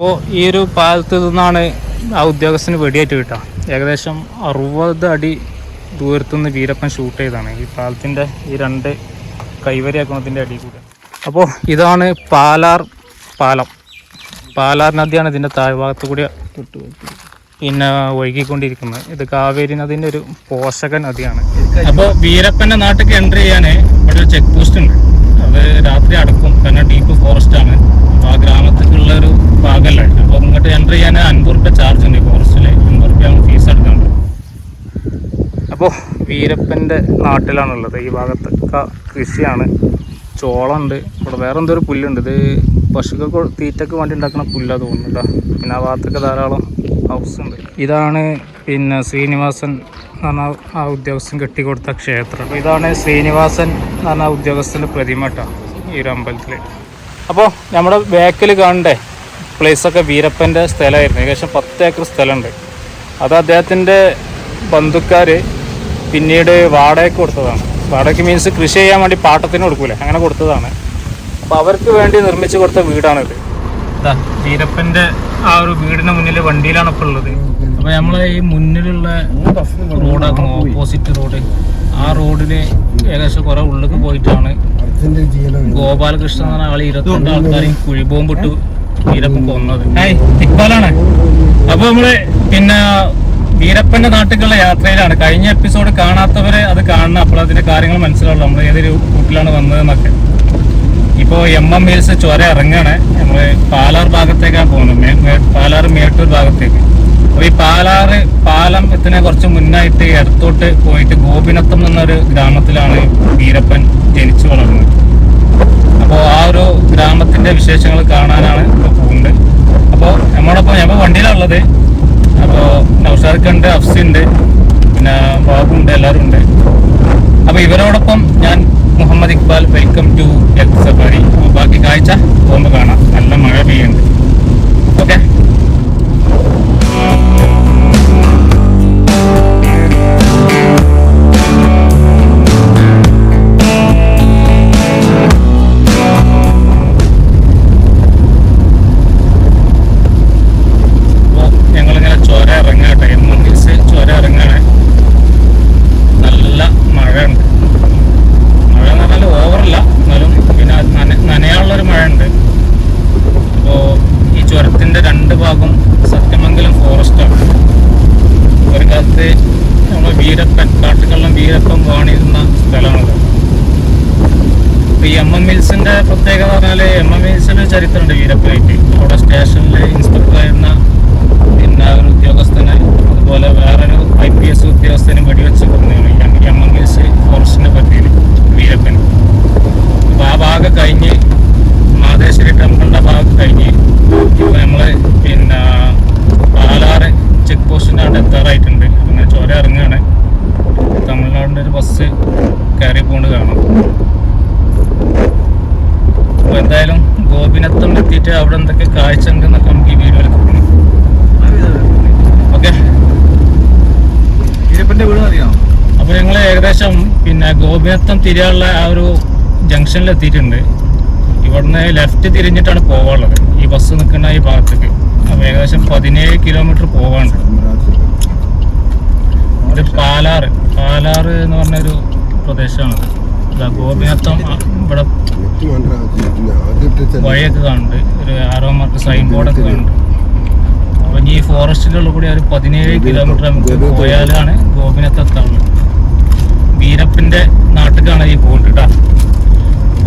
അപ്പോൾ ഈ ഒരു പാലത്ത് നിന്നാണ് ആ ഉദ്യോഗസ്ഥന് വെടിയേറ്റ് കിട്ടുക. ഏകദേശം 60 അടി ദൂരത്തുനിന്ന് വീരപ്പൻ ഷൂട്ട് ചെയ്തതാണ് ഈ പാലത്തിൻ്റെ ഈ 2 കൈവരിയാക്കുന്നതിൻ്റെ അടി കൂടെ. അപ്പോൾ ഇതാണ് പാലാർ പാലം. പാലാർ നദിയാണ് ഇതിൻ്റെ താഴ്ഭാഗത്ത് കൂടി പിന്നെ ഒഴുകിക്കൊണ്ടിരിക്കുന്നത്. ഇത് കാവേരി നദിൻ്റെ ഒരു പോഷക നദിയാണ്. അപ്പോൾ വീരപ്പൻ്റെ നാട്ടിലേക്ക് എൻട്രി ചെയ്യാൻ ഇവിടെ ഒരു ചെക്ക് പോസ്റ്റ് ഉണ്ട്. അത് രാത്രി അടക്കും, കാരണം ഡീപ്പ് ഫോറസ്റ്റ് ആണ്. അപ്പോൾ ആ ഗ്രാമത്തിലുള്ള ഒരു ഭാഗമല്ല. അപ്പോൾ ഇങ്ങോട്ട് എൻട്രി ചെയ്യാൻ 50 രൂപ ചാർജ് ഉണ്ട്. ഫോറസ്റ്റിൽ 50 രൂപയാണ് ഫീസ് എടുക്കാറുണ്ട്. അപ്പോൾ വീരപ്പൻ്റെ നാട്ടിലാണുള്ളത്. ഈ ഭാഗത്തൊക്കെ കൃഷിയാണ്. ചോളമുണ്ട്. ഇവിടെ വേറെ എന്തോ ഒരു പുല്ലുണ്ട്. ഇത് പശുക്കൾക്ക് തീറ്റയ്ക്ക് വേണ്ടി ഉണ്ടാക്കുന്ന പുല്ലാണ് തോന്നുന്നുണ്ട്. പിന്നെ ആ ഭാഗത്തൊക്കെ ധാരാളം ഹൗസ് ഉണ്ട്. ഇതാണ് പിന്നെ ശ്രീനിവാസൻ എന്ന് പറഞ്ഞാൽ ആ ഉദ്യോഗസ്ഥൻ കെട്ടിക്കൊടുത്ത ക്ഷേത്രം. അപ്പോൾ ഇതാണ് ശ്രീനിവാസൻ എന്ന് പറഞ്ഞ ഉദ്യോഗസ്ഥൻ്റെ പ്രതിമ കേട്ടോ ഈ ഒരു അമ്പലത്തിൽ. അപ്പോൾ നമ്മുടെ ബാക്കിൽ കാണണ്ടേ പ്ലേസൊക്കെ വീരപ്പൻ്റെ സ്ഥലമായിരുന്നു. ഏകദേശം 10 ഏക്കർ സ്ഥലമുണ്ട്. അത് അദ്ദേഹത്തിൻ്റെ ബന്ധുക്കാർ പിന്നീട് വാടകയ്ക്ക് കൊടുത്തതാണ്. വാടകയ്ക്ക് മീൻസ് കൃഷി ചെയ്യാൻ വേണ്ടി പാട്ടത്തിന് കൊടുക്കൂലേ, അങ്ങനെ കൊടുത്തതാണ്. അപ്പോൾ അവർക്ക് വേണ്ടി നിർമ്മിച്ച് കൊടുത്ത വീടാണിത്. ഇതാ വീരപ്പൻ്റെ ആ ഒരു വീടിന് മുന്നിൽ വണ്ടിയിലാണ് ഇപ്പോൾ ഉള്ളത്. അപ്പോൾ നമ്മൾ ഈ മുന്നിലുള്ള റോഡാണ് ഓപ്പോസിറ്റ് റോഡ്. ആ റോഡിൽ ഏകദേശം കുറേ ഉള്ളിലേക്ക് പോയിട്ടാണ് ഗോപാലകൃഷ്ണൻ എന്ന ആൾ 22 ആൾക്കാരെയും കുഴിബോംബിട്ട് വീരപ്പൻ കൊന്നത്. ഇക്ബാലാണ്. അപ്പോൾ നമ്മള് പിന്നെ വീരപ്പൻ്റെ നാട്ടിലുള്ള യാത്രയിലാണ്. കഴിഞ്ഞ എപ്പിസോഡ് കാണാത്തവരെ അത് കാണണം. അപ്പോൾ അതിന്റെ കാര്യങ്ങൾ മനസ്സിലാവുള്ളൂ നമ്മൾ ഏതൊരു കൂട്ടിലാണ് വന്നതെന്നൊക്കെ. ഇപ്പോൾ MM ഹിൽസ് ചുരം ഇറങ്ങുകയാണ്. നമ്മൾ പാലാർ ഭാഗത്തേക്കാണ് പോകുന്നത്, പാലാർ മേട്ടൂർ ഭാഗത്തേക്ക്. അപ്പോൾ ഈ പാലാറ് പാലം എത്തുന്ന കുറച്ച് മുന്നായിട്ട് ഇടത്തോട്ട് പോയിട്ട് ഗോപിനത്തം എന്നൊരു ഗ്രാമത്തിലാണ് വീരപ്പൻ ജനിച്ചു വളർന്നത്. അപ്പോൾ ആ ഒരു ഗ്രാമത്തിന്റെ വിശേഷങ്ങൾ കാണാനാണ് ഇപ്പോൾ പോകുന്നത്. അപ്പോൾ നമ്മളോടൊപ്പം ഞങ്ങൾ വണ്ടിയിലുള്ളത്. അപ്പോൾ നൗഷാദ്, അഫ്സിണ്ട്, പിന്നെ ബാബുണ്ട്, എല്ലാവരും ഉണ്ട്. അപ്പോൾ ഇവരോടൊപ്പം ഞാൻ Muhammad Iqbal. Welcome to X Safari. ബാക്കി കാഴ്ച പോകുമ്പോൾ കാണാം. നല്ല മഴ പെയ്യുന്നുണ്ട്. ഓക്കെ. പ്രത്യേകത പറഞ്ഞാൽ MM ഹിൽസിന് ചരിത്രമുണ്ട് വീരപ്പനായിട്ട്. അവിടെ സ്റ്റേഷനിൽ ഇൻസ്പെക്ടറായിരുന്ന പിന്നെ ഒരു ഉദ്യോഗസ്ഥന്, അതുപോലെ വേറൊരു IPS ഉദ്യോഗസ്ഥനും വെടിവെച്ച് കൊന്നതാണ് MM ഹിൽസ് ഫോറസ്റ്റിനെ പറ്റിയിൽ വീരപ്പൻ. അപ്പോൾ ആ ഭാഗം കഴിഞ്ഞ് മാതേശ്വരി ടെമ്പിളിൻ്റെ ഭാഗം കഴിഞ്ഞ് ഇപ്പോൾ നമ്മൾ പിന്നെ പാലാറ് ചെക്ക് പോസ്റ്റിൻ്റെ അവിടെ എത്താറായിട്ടുണ്ട്. അങ്ങനെ ചോര ഇറങ്ങുകയാണ്. തമിഴ്നാടിൻ്റെ ഒരു ബസ് കയറി പോകൊണ്ട് കാണാം. അപ്പോൾ എന്തായാലും ഗോപിനത്തം എത്തിയിട്ട് അവിടെ എന്തൊക്കെ കാഴ്ച ഉണ്ടെന്നൊക്കെ നമുക്ക് ഈ വീഡിയോയിൽ കാണാം. ഓക്കെ. അപ്പോൾ ഞങ്ങൾ ഏകദേശം പിന്നെ ഗോപിനത്തം തിരിയാനുള്ള ആ ഒരു ജംഗ്ഷനിൽ എത്തിയിട്ടുണ്ട്. ഇവിടുന്ന് ലെഫ്റ്റ് തിരിഞ്ഞിട്ടാണ് പോകാനുള്ളത് ഈ ബസ് നിൽക്കുന്ന ഈ ഭാഗത്തേക്ക്. അപ്പോൾ ഏകദേശം 17 കിലോമീറ്റർ പോകാനുണ്ട്. ഇത് പാലാറ് എന്ന് പറഞ്ഞൊരു പ്രദേശമാണത്. ഗോപിനത്തം ഇവിടെ വഴിയൊക്കെ കാണുന്നുണ്ട്. ഒരു ആരോ മാർക്ക് സൈൻ ബോർഡൊക്കെ കാണുന്നുണ്ട്. അപ്പം ഈ ഫോറസ്റ്റിലുള്ള കൂടി ഒരു 17 കിലോമീറ്റർ നമുക്ക് പോയാലാണ് ഗോപിനത്തം എത്താറുള്ളത്. വീരപ്പൻ്റെ നാട്ടിലേക്കാണ് ഈ പോകുന്നത് കേട്ടോ.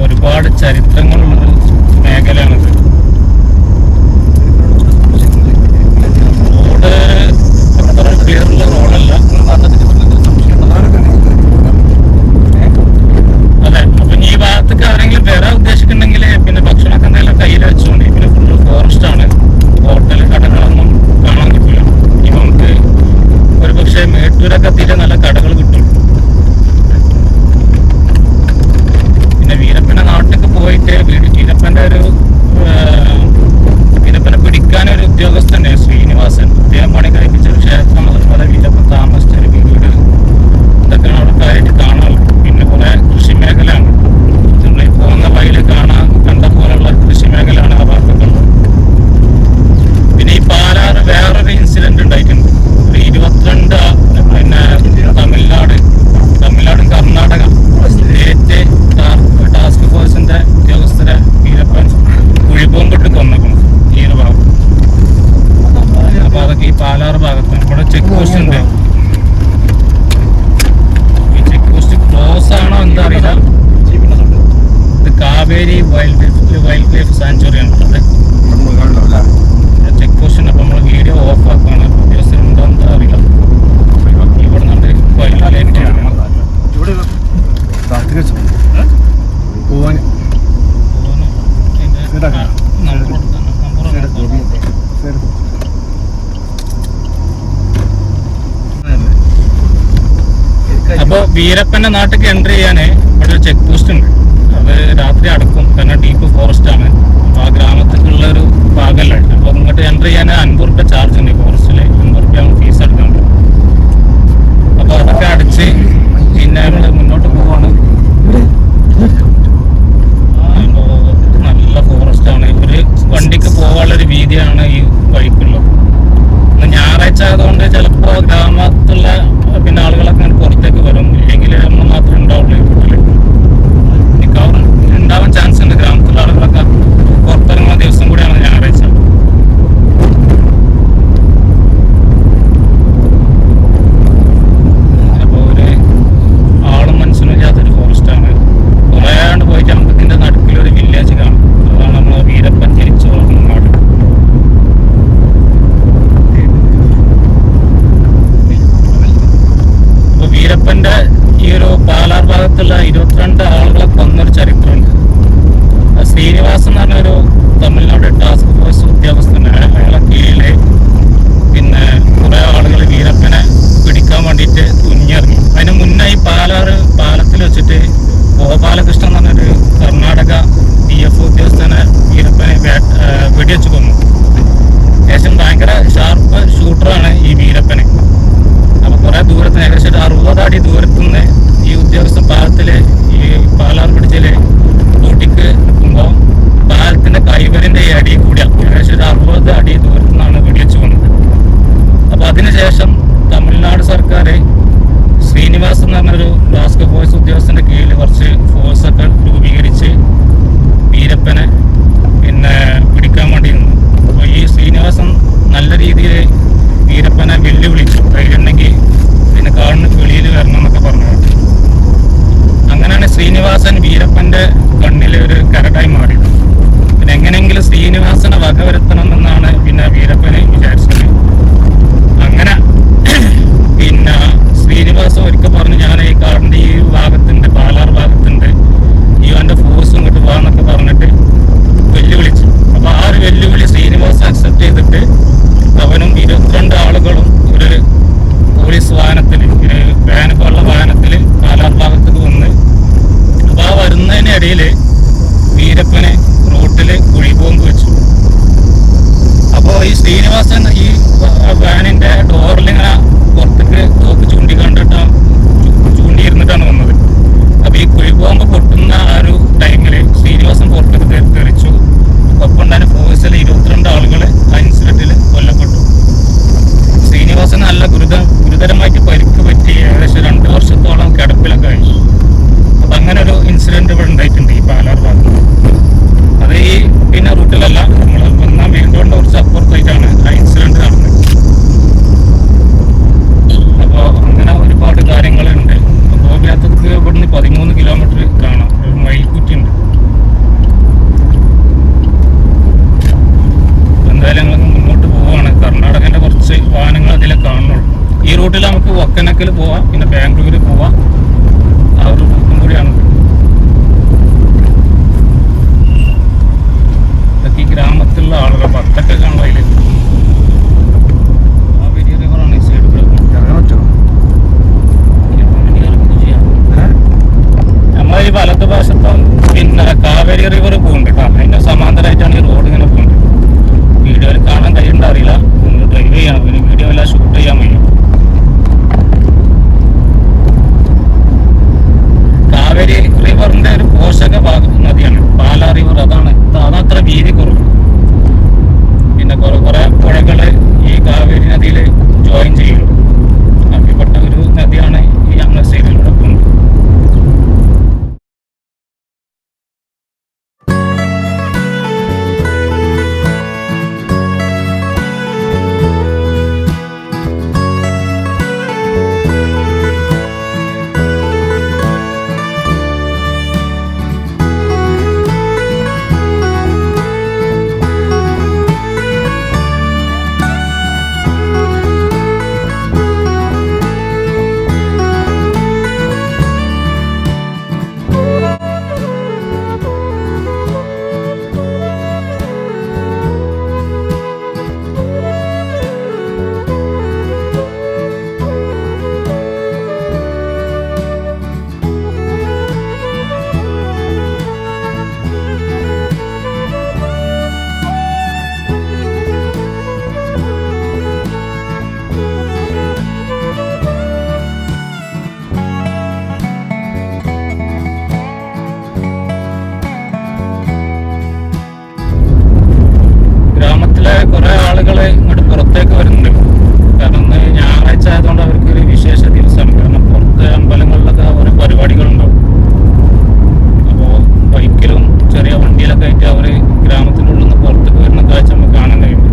ഒരുപാട് ചരിത്രങ്ങളുള്ളൊരു മേഖലയാണിത്. റോഡ് അത്ര ക്ലിയറുള്ള റോഡല്ല. അതെ. അപ്പം ഈ ഭാഗത്തേക്ക് ആരെങ്കിലും വരാൻ ഉദ്ദേശിക്കുന്നുണ്ടെങ്കിൽ പിന്നെ ഭക്ഷണമൊക്കെ എന്തെങ്കിലും കയ്യിൽ വെച്ചുകൊണ്ട്. പിന്നെ ഫുള്ള് ഫോറസ്റ്റ് ആണ്. ഹോട്ടൽ കടകളൊന്നും കാണാൻ കിട്ടില്ല. ഇപ്പം നമുക്ക് ഒരു പക്ഷേ മേട്ടൂരൊക്കെ എത്തിയിട്ട് നല്ല കടകൾ കിട്ടും. പിന്നെ വീരപ്പൻ്റെ നാട്ടിലേക്ക് പോയിട്ട് വീരപ്പൻ്റെ ഒരു വീരപ്പനെ പിടിക്കാനൊരു ഉദ്യോഗസ്ഥൻ്റെ ശ്രീനിവാസൻ അദ്ദേഹം പണി കഴിപ്പിച്ച ഒരു ക്ഷേത്രം, അതുപോലെ വീരപ്പൻ താമസിച്ച ഒരു വീട്, ഇതൊക്കെയാണ് അവിടെ കാര്യമായിട്ട് കാണാനുള്ളത്. പിന്നെ കുറേ കൃഷി മേഖലയാണ്. നമ്മൾ ഈ പോകുന്ന വഴിയിൽ കണ്ട പോലുള്ള കൃഷി മേഖലയാണ് ആ ഭാഗത്തൊക്കെ ഉള്ളത്. വീരപ്പന്റെ നാട്ടിലേക്ക് എൻട്രി ചെയ്യാന് ഇവിടെ ഒരു ചെക്ക് പോസ്റ്റ് ഉണ്ട്. അത് രാത്രി അടക്കും, കാരണം ഡീപ്പ് ഫോറസ്റ്റ് ആണ്. ആ ഗ്രാമത്തിലുള്ള ഒരു ഭാഗമല്ല. അപ്പൊ ഇങ്ങോട്ട് എൻട്രി ചെയ്യാൻ 50 രൂപ ചാർജ് ഉണ്ട്. ഫോറസ്റ്റില് 50 രൂപ ഫീസ് എടുക്കുന്നുണ്ട്. അപ്പൊ അതൊക്കെ അടച്ച് പിന്നെ നമ്മള് മുന്നോട്ട് പോവാണ്. നല്ല ഫോറസ്റ്റ് ആണ്. ഒരു വണ്ടിക്ക് പോകാനുള്ള ഒരു വീതിയാണ് ഈ വഴിക്കുള്ളത്. ഞായറാഴ്ച ആയതുകൊണ്ട് ചിലപ്പോ ഗ്രാമത്തുള്ള പിന്നെ ആളുകളൊക്കെ പുറത്തേക്ക് വരും. ഇല്ലെങ്കിൽ നമ്മൾ മാത്രമേ ഉണ്ടാവുള്ളൂ ഈ വീട്ടില്. മിക്കവാറും ഉണ്ടാവാൻ ചാൻസ് ഉണ്ട്. ഗ്രാമത്തിലുള്ള ആളുകളൊക്കെ പുറത്തിറങ്ങുന്ന ദിവസം കൂടിയാണ് ഞായറാഴ്ച. അപ്പൊ ഒരു ആളും മനുഷ്യനും ഇല്ലാത്തൊരു ഫോറസ്റ്റ് ആണ്. കുറെ ആണ്ട് പോയിട്ട് നമുക്ക് ഇതിന്റെ നടുക്കിലൊരു വില്ലേജ് കാണും. അതാണ് നമ്മൾ വീരപ്പൻ ജനിച്ചു വളർന്ന നാട്. വീരപ്പന്റെ ഈ ഒരു പാലാർ ഭാഗത്തുള്ള 22 ആളുകളെ കൊന്നൊരു ചരിത്രമുണ്ട്. ശ്രീനിവാസൻ എന്ന് പറഞ്ഞൊരു തമിഴ്നാട് ടാസ്ക് ഫോഴ്സ് ഉദ്യോഗസ്ഥന് അയാളെ കീഴില് പിന്നെ കുറെ ആളുകൾ വീരപ്പനെ പിടിക്കാൻ വേണ്ടിയിട്ട് തുനിഞ്ഞിറങ്ങി. അതിന് മുന്നേ ഈ പാലത്തിൽ വെച്ചിട്ട് ഗോപാലകൃഷ്ണൻ എന്ന് പറഞ്ഞൊരു കർണാടക DF ഉദ്യോഗസ്ഥനെ വീരപ്പനെ വെടിവെച്ച് കൊന്നു. ഏകദേശം ഭയങ്കര ഷാർപ്പ് ഷൂട്ടറാണ് ഈ വീരപ്പന്. അപ്പൊ കുറെ ദൂരത്തിന് ഏകദേശം 60 അടി ദൂരത്തുനിന്ന് ഈ ഉദ്യോഗസ്ഥൻ പാലത്തില് ഈ പാലാർ ബ്രിഡ്ജില് ഡ്യൂട്ടിക്ക് നിൽക്കുമ്പോൾ പാലത്തിന്റെ കൈവരിന്റെ ഈ അടി കൂടിയ ഏകദേശം 60 അടി ദൂരത്തുനിന്നാണ് വെടിവെച്ച് കൊന്നത്. അപ്പൊ അതിനുശേഷം തമിഴ്നാട് സർക്കാർ ശ്രീനിവാസൻ എന്ന് പറഞ്ഞൊരു ടാസ്ക് ഫോഴ്സ് ഉദ്യോഗസ്ഥന്റെ കീഴിൽ കുറച്ച് ഫോഴ്സൊക്കെ രൂപീകരിച്ച് വീരപ്പനെ പിന്നെ പിടിക്കാൻ വേണ്ടി നിന്നു. അപ്പൊ ഈ ശ്രീനിവാസൻ നല്ല രീതിയിൽ വീരപ്പനെ വെല്ലുവിളിച്ചു. ധൈര്യമുണ്ടെങ്കിൽ പിന്നെ കാടിന് വെളിയിൽ വരണം എന്നൊക്കെ പറഞ്ഞു. അങ്ങനെയാണ് ശ്രീനിവാസൻ വീരപ്പന്റെ കണ്ണിലെ ഒരു കരടായി മാറിയത്. പിന്നെ എങ്ങനെയെങ്കിലും ശ്രീനിവാസനെ വകവരുത്തണം എന്നാണ് പിന്നെ വീരപ്പനെ വിചാരിച്ചത്. അങ്ങനെ പിന്നെ ശ്രീനിവാസൻ ഒരിക്കൽ പറഞ്ഞു, ഞാൻ ഈ കാടിന്റെ ഈ ഭാഗത്തുണ്ട്, പാലാർ ഭാഗത്തുണ്ട്, ഈ എന്റെ ഫോഴ്സ് ഇങ്ങോട്ട് പോകാന്നൊക്കെ പറഞ്ഞിട്ട് വെല്ലുവിളിച്ചു. അപ്പൊ ആ ഒരു വെല്ലുവിളി ശ്രീനിവാസൻ അക്സെപ്റ്റ് ചെയ്തിട്ട് അവനും 22 ആളുകളും ഒരു പോലീസ് വാഹനത്തിൽ, വാനൊക്കെയുള്ള വാഹനത്തിൽ പാലാർ ഭാഗത്തേക്ക് വന്ന്. അപ്പൊ ആ വരുന്നതിനിടയില് വീരപ്പന് റോട്ടില് കുഴിബോംബ് വെച്ചു. അപ്പോ ഈ ശ്രീനിവാസൻ ഈ വാനിന്റെ ഡോറിൽ ഇങ്ങനെ പുറത്തേക്ക് തോക്ക് ചൂണ്ടിയിരുന്നിട്ടാണ് വന്നത്. അപ്പൊ ഈ കുഴിബോംബ് പൊട്ടുന്ന ആ ഒരു ടൈമില് ശ്രീനിവാസൻ പുറത്തേക്ക് തെറിച്ചു. ഒപ്പം ഉണ്ടായ ഫോഴ്സിൽ 22 ആളുകൾ ആ ഇൻസിഡന്റിൽ കൊല്ലപ്പെട്ടു. ശ്രീനിവാസൻ നല്ല ഗുരുതരമായിട്ട് പരിക്ക് പറ്റി ഏകദേശം 2 വർഷത്തോളം കിടപ്പിലൊക്കെ ആയി. അപ്പൊ അങ്ങനെ ഒരു ഇൻസിഡന്റ് ഇവിടെ ഉണ്ടായിട്ടുണ്ട് ഈ പാലാർ ഭാഗത്ത്. അത് ഈ പിന്നെ റൂട്ടിലല്ല, നമ്മൾ വന്നാൽ വീണ്ടുകൊണ്ട് കുറച്ച് അപ്പുറത്തായിട്ടാണ് ആ ഇൻസിഡന്റ് നടന്നത്. അപ്പോൾ അങ്ങനെ ഒരുപാട് കാര്യങ്ങളുണ്ട്. ഗോപിനാഥക്ക് ഇവിടുന്ന് 13 കിലോമീറ്റർ കാണാം. ഒരു മയിൽക്കുറ്റിയുണ്ട്. എന്തായാലും ഞങ്ങൾ മുന്നോട്ട് പോവാണ്. കർണാടകന്റെ കുറച്ച് വാഹനങ്ങൾ അതിലെ കാണുന്നുള്ളൂ. ഈ റൂട്ടിൽ നമുക്ക് ഒക്കനക്കൽ പോവാം, പിന്നെ ബാംഗ്ലൂർ പോവാം. ആ ഒരു റൂട്ടും കൂടിയാണ്. ഇതൊക്കെ ഈ ഗ്രാമത്തിലുള്ള ആളുകൾ പത്തൊക്കെ കാണുമ്പോൾ അതിൽ കാവേരി റിവറാണ് ഈ സൈഡ് കൂടെ നമ്മളെ ഈ വലത് ഭാഷത്തും പിന്നെ കാവേരി റിവർ പോകുന്നുണ്ട് കേട്ടോ. അതിന്റെ സമാന്തരമായിട്ടാണ് ഈ റോഡ് ഇങ്ങനെ പോകുന്നത്. വീഡിയോയിൽ കാണാൻ കഴിയുന്നുണ്ടോ അറിയില്ല. ഒന്ന് ഡ്രൈവ് ചെയ്യണം, പിന്നെ വീഡിയോ എല്ലാം ഷൂട്ട് ചെയ്യാൻ വയ്യ. പുറത്തേക്ക് വരുന്നുണ്ട്. കാരണം ഇന്ന് ഞായറാഴ്ച ആയതുകൊണ്ട് അവർക്ക് ഒരു വിശേഷ ദിവസമാണ്. കാരണം പുറത്തെ അമ്പലങ്ങളിലൊക്കെ ഓരോ പരിപാടികളുണ്ടാവും. അപ്പോൾ ബൈക്കിലും ചെറിയ വണ്ടിയിലൊക്കെ ആയിട്ട് അവർ ഗ്രാമത്തിനുള്ളിൽ നിന്ന് പുറത്തേക്ക് വരുന്ന കാഴ്ച നമുക്ക് കാണാൻ കഴിയും.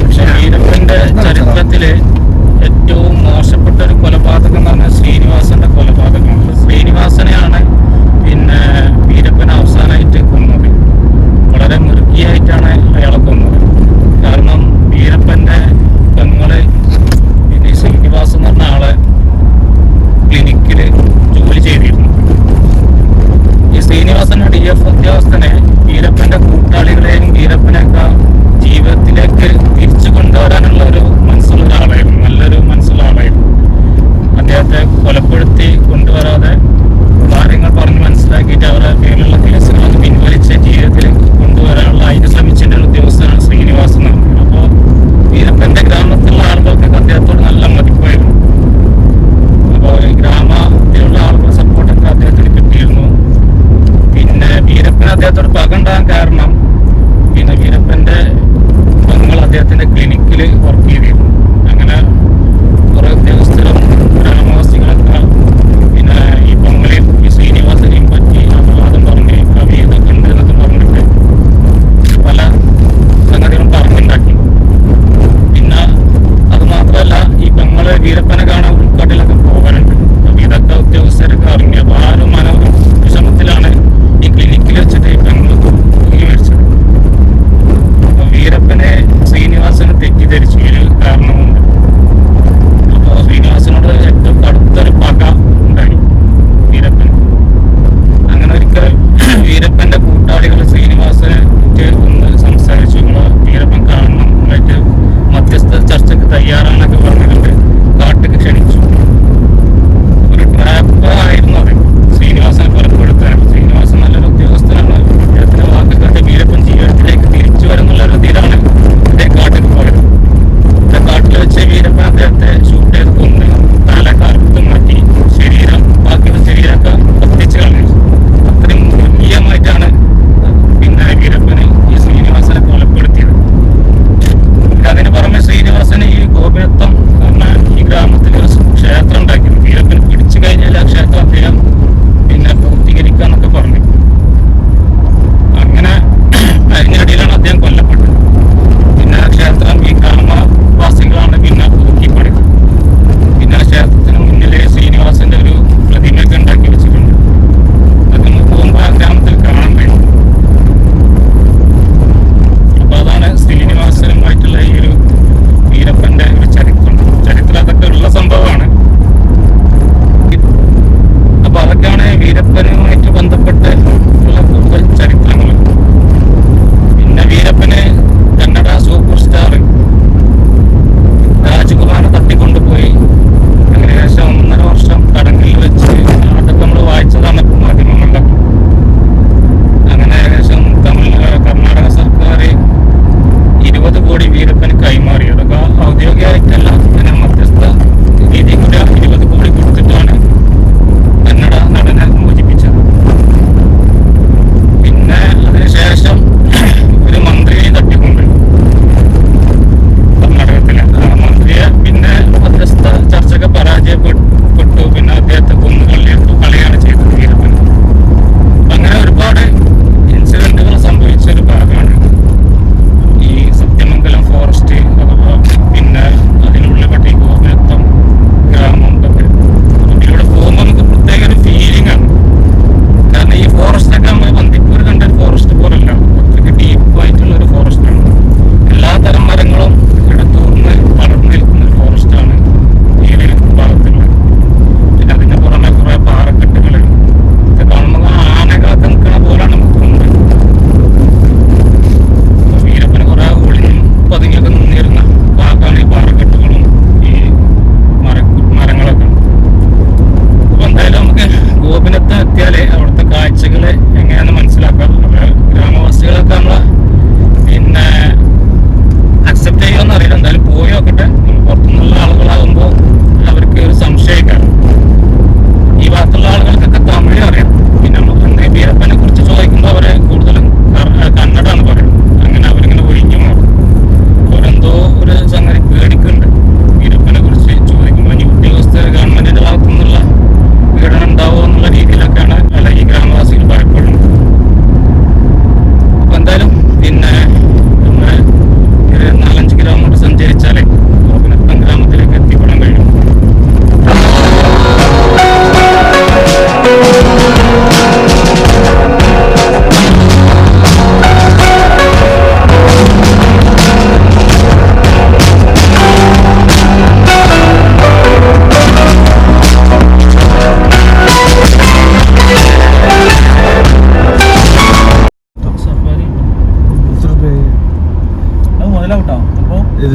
പക്ഷെ വീരപ്പന്റെ ചരിത്രത്തില് ഏറ്റവും മോശപ്പെട്ട ഒരു കൊലപാതകം എന്ന് പറഞ്ഞാൽ ശ്രീനിവാസന്റെ കൊലപാതകമാണ്. ശ്രീനിവാസനെയാണ് പിന്നെ വീരപ്പൻ അവസാനമായിട്ട് കൊന്നത്. വളരെ മൃഗീയായിട്ടാണ് അയാളെ കൊന്നത്. കാരണം വീരപ്പന്റെ പെങ്ങള് പിന്നെ ശ്രീനിവാസൻ എന്ന് പറഞ്ഞ ആളെ ക്ലിനിക്കില് ജോലി ചെയ്തിരുന്നു. ഈ ശ്രീനിവാസൻ DF ഉദ്യോഗസ്ഥനെ വീരപ്പന്റെ കൂട്ടാളികളെയും വീരപ്പനെയൊക്കെ ജീവിതത്തിലേക്ക് തിരിച്ചു കൊണ്ടുവരാനുള്ള ഒരു മനസ്സുള്ള ഒരാളായിരുന്നു. നല്ലൊരു മനസ്സുള്ള ആളായിരുന്നു. അദ്ദേഹത്തെ കൊലപ്പെടുത്തി കൊണ്ടുവരാതെ കാര്യങ്ങൾ പറഞ്ഞ് മനസ്സിലാക്കിയിട്ട് അവരുടെ പേരിലുള്ള കേസുകളൊക്കെ പിൻവലിച്ച് ജീവിതത്തിൽ കൊണ്ടുവരാനുള്ള അതിന് ശ്രമിച്ചതിന്റെ ഒരു ഉദ്യോഗസ്ഥനാണ് ശ്രീനിവാസൻ എന്ന് പറഞ്ഞത്. അപ്പോൾ വീരപ്പന്റെ ഗ്രാമത്തിലുള്ള ആളുകൾക്കൊക്കെ അദ്ദേഹത്തോട് നല്ല മതിപ്പായിരുന്നു. അപ്പോൾ ഗ്രാമത്തിലുള്ള ആളുകളുടെ സപ്പോർട്ടൊക്കെ അദ്ദേഹത്തിന് കിട്ടിയിരുന്നു. പിന്നെ വീരപ്പന് അദ്ദേഹത്തോട് പകണ്ടാകാൻ കാരണം പിന്നെ വീരപ്പന്റെ പെങ്ങൾ അദ്ദേഹത്തിന്റെ ക്ലിനിക്കിൽ വർക്ക് ചെയ്തിരുന്നു. അങ്ങനെ കുറെ ഉദ്യോഗസ്ഥരും ഗ്രാമവാസികളൊക്കെ പിന്നെ ഈ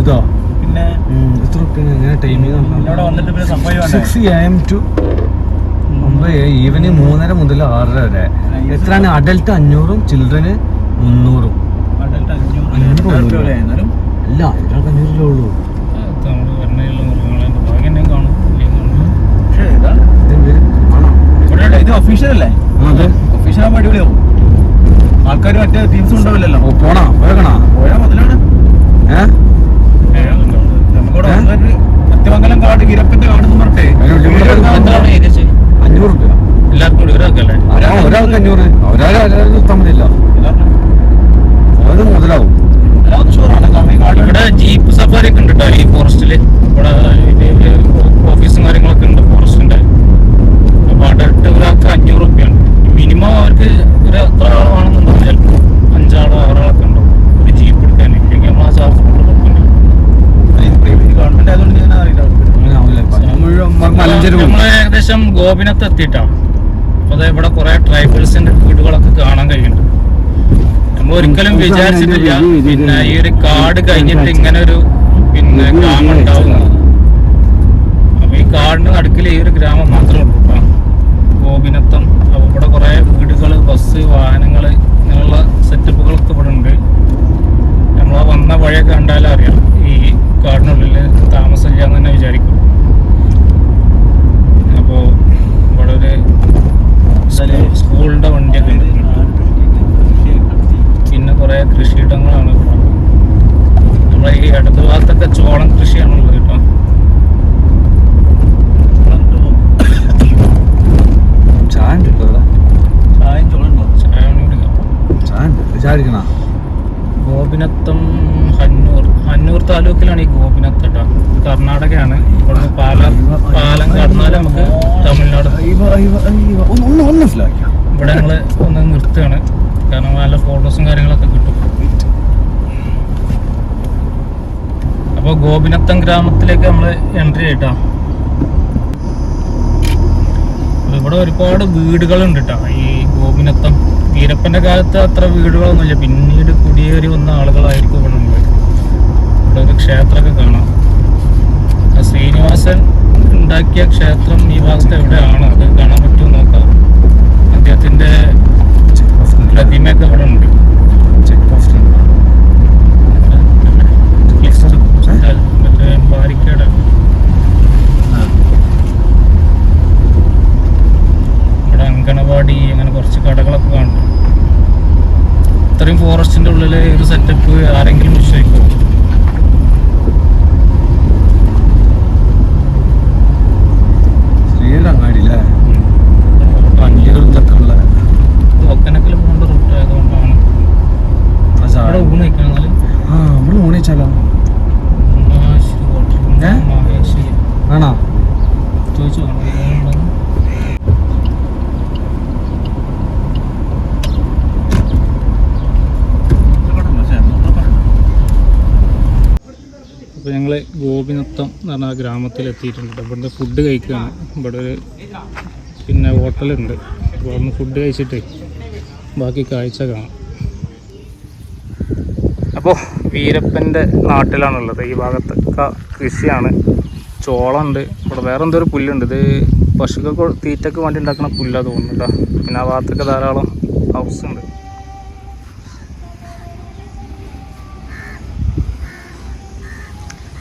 ഇതോ പിന്നെ എത്ര ഇങ്ങനെ ടൈമിംഗ് 6 AM to 9 ഈവനിങ് 3:30 മുതൽ 6:30 വരെ. എത്രയാണ് അഡൽട്ട് 500 ചിൽഡ്രന് 300. അല്ല 500 ഉള്ളൂ. ഇത് ഒഫീഷ്യൽ അല്ലേ? ഒഫീഷ്യൽ ആകുമ്പോൾ അടിപൊളിയാവും. ആൾക്കാർ മറ്റേ ടീംസ് ഉണ്ടാവില്ലല്ലോ. പോണോ പോയാ മുതലാണ്. നമുക്കിവിടെ സത്യമംഗലം കാട് വീരപ്പന്റെ കാട് എന്ന് പറഞ്ഞേ 500 രൂപ എല്ലാവർക്കും ഒരാൾക്കല്ലേ? ഒരാൾക്ക് 500. ഒരാൾ തമ്മിലില്ല, അത് മുതലാവും. ഇവിടെ ജീപ്പ് സഫാരി ഒക്കെ ഉണ്ട് കേട്ടോ ഈ ഫോറസ്റ്റില്. ഇവിടെ ഓഫീസും കാര്യങ്ങളൊക്കെ ഉണ്ട് ഫോറസ്റ്റിന്റെ. അപ്പൊ അഡൽട്ട് ഒരാൾക്ക് 500 രൂപയാണ് മിനിമം. അവർക്ക് ഒരു എത്ര ആളാണെന്നുണ്ടെങ്കിൽ ചിലപ്പോൾ 5 ആളോ 6 ആളൊക്കെ ഉണ്ടാവും ഒരു ജീപ്പ് എടുക്കാൻ. ഇല്ലെങ്കിൽ നമ്മൾ ആ ചാർജ് കൊടുക്കുന്നുണ്ട്. ഗവൺമെന്റ് ആയതുകൊണ്ട് ഞാൻ അറിയില്ല. നമ്മള് ഏകദേശം ഗോപിനത്ത് എത്തിയിട്ടാണ്. അപ്പൊ അതെ ഇവിടെ കുറെ ട്രൈബൽസിന്റെ വീടുകളൊക്കെ കാണാൻ കഴിയുന്നുണ്ട്. നമ്മൾ ഒരിക്കലും വിചാരിച്ചിട്ടില്ല പിന്നെ ഈ ഒരു കാട് കഴിഞ്ഞിട്ട് ഇങ്ങനെ ഒരു പിന്നെ ഗ്രാമം ഉണ്ടാവുന്നത്. അപ്പൊ ഈ കാടിന്റെ നടുക്കിൽ ഈ ഒരു ഗ്രാമം മാത്രമേ ഉള്ളൂ കേട്ടോ, ഗോപിനത്തം. അപ്പൊ ഇവിടെ കുറെ വീടുകൾ, ബസ്, വാഹനങ്ങള്, ഇങ്ങനെയുള്ള സെറ്റപ്പുകളൊക്കെ ഇവിടെ ഉണ്ട്. നമ്മളാ വന്ന വഴിയൊക്കെ കണ്ടാലും അറിയാം ഈ കാടിനുള്ളിൽ താമസമില്ല എന്ന് തന്നെ വിചാരിക്കും. അപ്പോൾ ഇവിടെ ഒരു സ്കൂളിന്റെ വണ്ടിയൊക്കെ ഉണ്ട്. പിന്നെ കുറെ കൃഷിയിടങ്ങളാണ്. നമ്മളെ ഈ ഇടത് ഭാഗത്തൊക്കെ ചോളം കൃഷിയാണുള്ളത് കേട്ടോ. ചായ ഗോപിനത്തം ഹന്നൂർ താലൂക്കിലാണ് ഈ ഗോപിനത്ത് കേട്ടോ. കർണാടകയാണ്. ഇവിടുന്ന് പാലം കടന്നാൽ നമുക്ക് തമിഴ്നാട്. ഇവിടെ ഞങ്ങള് ഒന്ന് നിർത്തുകയാണ് കാരണം നല്ല ഫോട്ടോസും കാര്യങ്ങളൊക്കെ കിട്ടും. അപ്പോൾ ഗോപിനത്തം ഗ്രാമത്തിലേക്ക് നമ്മൾ എൻട്രി ആയിട്ടാ. ഇവിടെ ഒരുപാട് വീടുകളുണ്ട് കേട്ടോ ഈ ഗോപിനത്തം. വീരപ്പന്റെ കാലത്ത് അത്ര വീടുകളൊന്നുമില്ല, പിന്നീട് കുടിയേറി വന്ന ആളുകളായിരിക്കും ഇവിടെ ഉള്ളത്. ഇവിടെ ഒരു ക്ഷേത്രമൊക്കെ കാണാം. ശ്രീനിവാസൻ ഉണ്ടാക്കിയ ക്ഷേത്രം ഈ ഭാഗത്ത് എവിടെയാണ്, അത് കാണാൻ പറ്റുമോ നോക്കാം. അദ്ദേഹത്തിന്റെ പ്രതിമയൊക്കെ ഇവിടെ ഉണ്ട്. ബാരിക്കേഡ് ഇവിടെ അങ്കണവാടി അങ്ങനെ കുറച്ച് കടകളൊക്കെ കാണുന്നു. ഇത്രയും ഫോറസ്റ്റിന്റെ ഉള്ളില് ഒരു സെറ്റപ്പ് ആരെങ്കിലും വിശ്വസിക്കുമോ? ഒക്കനക്കിൽ പോകേണ്ട റൂട്ട് ആയതുകൊണ്ടാണ് ഇവിടെ ഊണ് കഴിക്കണം. ഇവിടെ ഊണ് കഴിച്ചാലോ? മഹേശ്വരി ആണോ ചോദിച്ചു. അപ്പോൾ ഞങ്ങൾ ഗോപിനത്തം എന്ന് പറഞ്ഞ ഗ്രാമത്തിൽ എത്തിയിട്ടുണ്ട്. ഇവിടുന്ന് ഫുഡ് കഴിക്കുകയാണ്. ഇവിടെ ഒരു പിന്നെ ഹോട്ടലുണ്ട്. അപ്പോൾ അവിടുന്ന് ഫുഡ് കഴിച്ചിട്ട് ബാക്കി കാഴ്ച കാണാം. അപ്പോൾ വീരപ്പൻ്റെ നാട്ടിലാണുള്ളത്. ഈ ഭാഗത്തൊക്കെ കൃഷിയാണ്. ചോളമുണ്ട്. ഇവിടെ വേറെ എന്തോ ഒരു പുല്ലുണ്ട്. ഇത് പശുക്കൾക്ക് തീറ്റയ്ക്ക് വേണ്ടി ഉണ്ടാക്കുന്ന പുല്ലാണ് തോന്നുന്നുണ്ടോ. പിന്നെ ആ ഭാഗത്തൊക്കെ ധാരാളം ഹൗസ് ഉണ്ട്.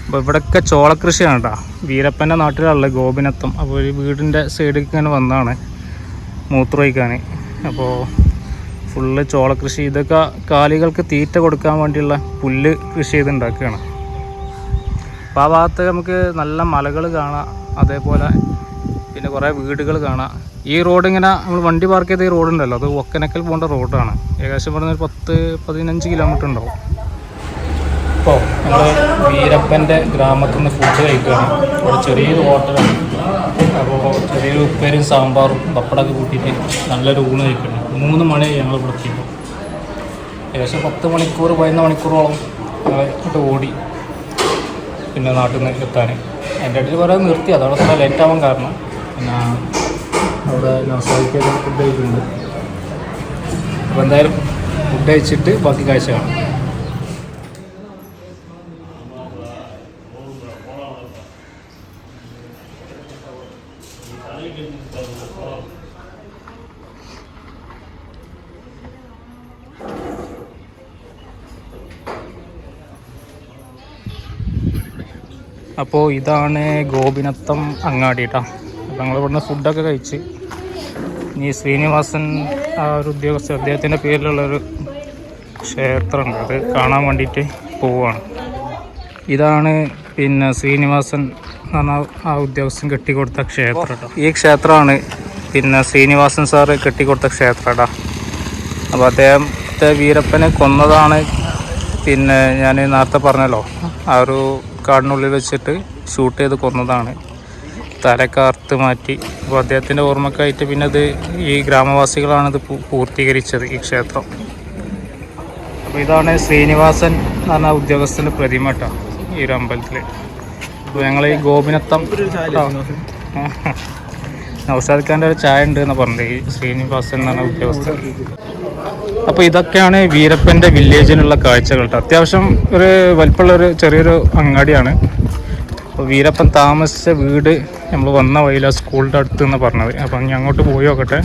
അപ്പോൾ ഇവിടെയൊക്കെ ചോളക്കൃഷിയാണ് കേട്ടോ. വീരപ്പൻ്റെ നാട്ടിലുള്ള ഗോപിനത്തം. അപ്പോൾ ഒരു വീടിൻ്റെ സൈഡിലേക്ക് ഇങ്ങനെ വന്നതാണ് മൂത്രമൊഴിക്കാൻ. അപ്പോൾ ഫുള്ള് ചോളക്കൃഷി. ഇതൊക്കെ കാലികൾക്ക് തീറ്റ കൊടുക്കാൻ വേണ്ടിയുള്ള പുല്ല് കൃഷി ചെയ്തുണ്ടാക്കുകയാണ്. അപ്പോൾ ആ ഭാഗത്ത് നമുക്ക് നല്ല മലകൾ കാണാം. അതേപോലെ പിന്നെ കുറേ വീടുകൾ കാണാം. ഈ റോഡ് ഇങ്ങനെ നമ്മൾ വണ്ടി പാർക്ക് ചെയ്ത ഈ റോഡുണ്ടല്ലോ, അത് ഒക്കനക്കൽ പോകേണ്ട റോഡാണ്. ഏകദേശം ഇവിടെ നിന്ന് ഒരു 10-15 കിലോമീറ്റർ ഉണ്ടാവും. ഇപ്പോൾ നമ്മൾ വീരപ്പൻ്റെ ഗ്രാമത്തിൽ നിന്ന് ഫുഡ് കഴിക്കുകയാണ്. ഇവിടെ ചെറിയൊരു ഹോട്ടലാണ്. അപ്പോൾ ചെറിയൊരു ഉപ്പേരും സാമ്പാറും പപ്പടമൊക്കെ കൂട്ടിയിട്ട് നല്ലൊരു ഊണ് കഴിക്കണം. 3 മണിയായി ഞങ്ങൾ ഇവിടെ എത്തിയപ്പോൾ. ഏകദേശം 10 മണിക്കൂർ 11 മണിക്കൂറോളം ഇങ്ങോട്ട് ഓടി പിന്നെ നാട്ടിൽ നിന്ന് എത്താൻ. എൻ്റെ ഇടയിൽ കുറേ നിർത്തി, അതവിടെ അത്ര ലേറ്റ് ആവാൻ കാരണം. പിന്നെ അവിടെ നസായിക്കൊക്കെ ഫുഡ് കഴിക്കുന്നുണ്ട്. അപ്പോൾ എന്തായാലും ഫുഡ് കഴിച്ചിട്ട് ബാക്കി കാഴ്ച കാണാം. അപ്പോൾ ഇതാണ് ഗോപിനത്തം അങ്ങാടി കേട്ടോ. അപ്പോൾ ഞങ്ങൾ ഇവിടുന്ന് ഫുഡൊക്കെ കഴിച്ച് ഇനി ശ്രീനിവാസൻ ആ ഒരു ഉദ്യോഗസ്ഥ അദ്ദേഹത്തിൻ്റെ പേരിലുള്ളൊരു ക്ഷേത്രമുണ്ട്, അത് കാണാൻ വേണ്ടിയിട്ട് പോവുകയാണ്. ഇതാണ് പിന്നെ ശ്രീനിവാസൻ എന്ന് പറഞ്ഞാൽ ആ ഉദ്യോഗസ്ഥൻ കെട്ടിക്കൊടുത്ത ക്ഷേത്രം കേട്ടോ. ഈ ക്ഷേത്രമാണ് പിന്നെ ശ്രീനിവാസൻ സാറ് കെട്ടിക്കൊടുത്ത ക്ഷേത്രം കേട്ടോ. അപ്പോൾ അദ്ദേഹത്തെ വീരപ്പനെ കൊന്നതാണ്. പിന്നെ ഞാൻ നേരത്തെ പറഞ്ഞല്ലോ, ആ ഒരു കാടിനുള്ളിൽ വെച്ചിട്ട് ഷൂട്ട് ചെയ്ത് കൊന്നതാണ്, തലയൊക്കെ അറുത്ത് മാറ്റി. അപ്പോൾ അദ്ദേഹത്തിൻ്റെ ഓർമ്മക്കായിട്ട് പിന്നെ അത് ഈ ഗ്രാമവാസികളാണിത് പൂർത്തീകരിച്ചത് ഈ ക്ഷേത്രം. അപ്പോൾ ഇതാണ് ശ്രീനിവാസൻ എന്ന് പറഞ്ഞ ഉദ്യോഗസ്ഥൻ്റെ പ്രതിമ കേട്ടോ ഈ ഒരു അമ്പലത്തിൽ. അപ്പോൾ ഞങ്ങൾ ഈ ഗോപിനത്തം നൗഷാദ് ഖാൻ്റെ ഒരു ചായ ഉണ്ട് എന്ന് പറഞ്ഞത് ഈ ശ്രീനിവാസൻ എന്ന് പറഞ്ഞ ഉദ്യോഗസ്ഥൻ. അപ്പോൾ ഇതൊക്കെയാണ് വീരപ്പൻ്റെ വില്ലേജിനുള്ള കാഴ്ചകൾ കേട്ടോ. അത്യാവശ്യം ഒരു വലിപ്പമുള്ളൊരു ചെറിയൊരു അങ്ങാടിയാണ്. അപ്പോൾ വീരപ്പൻ താമസിച്ച വീട് നമ്മൾ വന്ന വഴിയിലാണ് സ്കൂളിൻ്റെ അടുത്ത് എന്ന് പറഞ്ഞത്. അപ്പം ഞാൻ അങ്ങോട്ട് പോയി നോക്കട്ടെ.